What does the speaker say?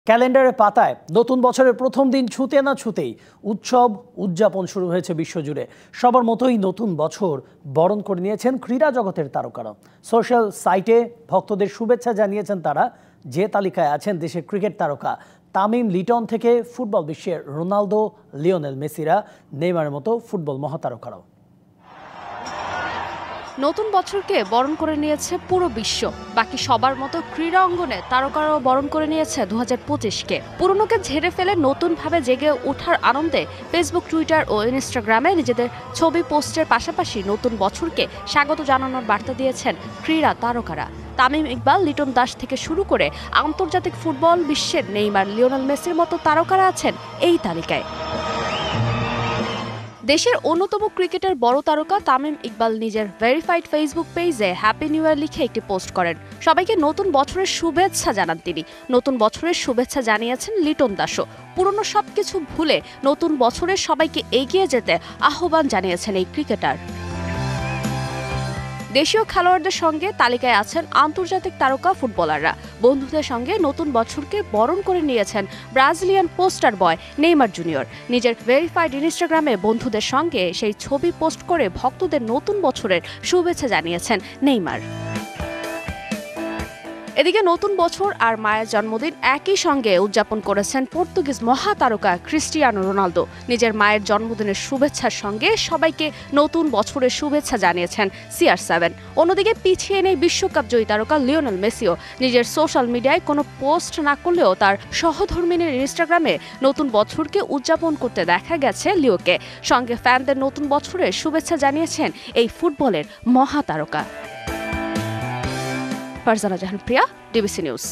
ক্যালেন্ডারের পাতায় নতুন বছরের প্রথম দিন ছুতে না ছুতেই উৎসব উদযাপন শুরু হয়েছে বিশ্বজুড়ে। সবার মতোই নতুন বছর বরণ করে নিয়েছেন ক্রীড়া জগতের তারকারা। সোশ্যাল সাইটে ভক্তদের শুভেচ্ছা জানিয়েছেন তারা। যে তালিকায় আছেন দেশের ক্রিকেট তারকা তামিম লিটন থেকে ফুটবল বিশ্বের রোনালদো, লিওনেল মেসিরা, নেইমারের মতো ফুটবল মহাতারকারাও। নতুন বছরকে বরণ করে নিয়েছে পুরো বিশ্ব। বাকি সবার মতো ক্রীড়া অঙ্গনে তারকারাও বরণ করে নিয়েছে 2025-কে। পুরনোকে ঝেড়ে ফেলে নতুনভাবে জেগে ওঠার আনন্দে ফেসবুক, টুইটার ও ইনস্টাগ্রামে নিজেদের ছবি পোস্টের পাশাপাশি নতুন বছরকে স্বাগত জানানোর বার্তা দিয়েছেন ক্রীড়া তারকারা। তামিম ইকবাল, লিটন দাস থেকে শুরু করে আন্তর্জাতিক ফুটবল বিশ্বের নেইমার, লিওনেল মেসির মতো তারকারা আছেন এই তালিকায়। দেশের অন্যতম ক্রিকেটের বড় তারকা তামিম ইকবাল নিজের ভেরিফাইড ফেসবুক পেজে হ্যাপি নিউ ইয়ার লিখে একটি পোস্ট করেন। সবাইকে নতুন বছরের শুভেচ্ছা জানান তিনি। নতুন বছরের শুভেচ্ছা জানিয়েছেন লিটন দাসও। পুরনো সবকিছু ভুলে নতুন বছরে সবাইকে এগিয়ে যেতে আহ্বান জানিয়েছেন এই ক্রিকেটার। দেশীয় খেলোয়াড়দের সঙ্গে তালিকায় আছেন আন্তর্জাতিক তারকা ফুটবলাররা। বন্ধুদের সঙ্গে নতুন বছরকে বরণ করে নিয়েছেন ব্রাজিলিয়ান পোস্টার বয় নেইমার জুনিয়র। নিজের ভেরিফাইড ইনস্টাগ্রামে বন্ধুদের সঙ্গে সেই ছবি পোস্ট করে ভক্তদের নতুন বছরের শুভেচ্ছা জানিয়েছেন নেইমার। এদিকে নতুন বছর আর মায়ের জন্মদিন একই সঙ্গে উদযাপন করেছেন পর্তুগিজ মহাতারকা ক্রিস্টিয়ানো রোনালদো। নিজের মায়ের জন্মদিনের শুভেচ্ছার সঙ্গে সবাইকে নতুন বছরের শুভেচ্ছা জানিয়েছেন CR7। অন্যদিকে পিছিয়ে নেই বিশ্বকাপ জয়ী তারকা লিওনেল মেসিও। নিজের সোশ্যাল মিডিয়ায় কোনো পোস্ট না করলেও তার সহধর্মিনীর ইনস্টাগ্রামে নতুন বছরকে উদযাপন করতে দেখা গেছে লিওকে। সঙ্গে ফ্যানদের নতুন বছরের শুভেচ্ছা জানিয়েছেন এই ফুটবলের মহাতারকা। ফারজানা জাহান প্রিয়া, DBC নিউজ।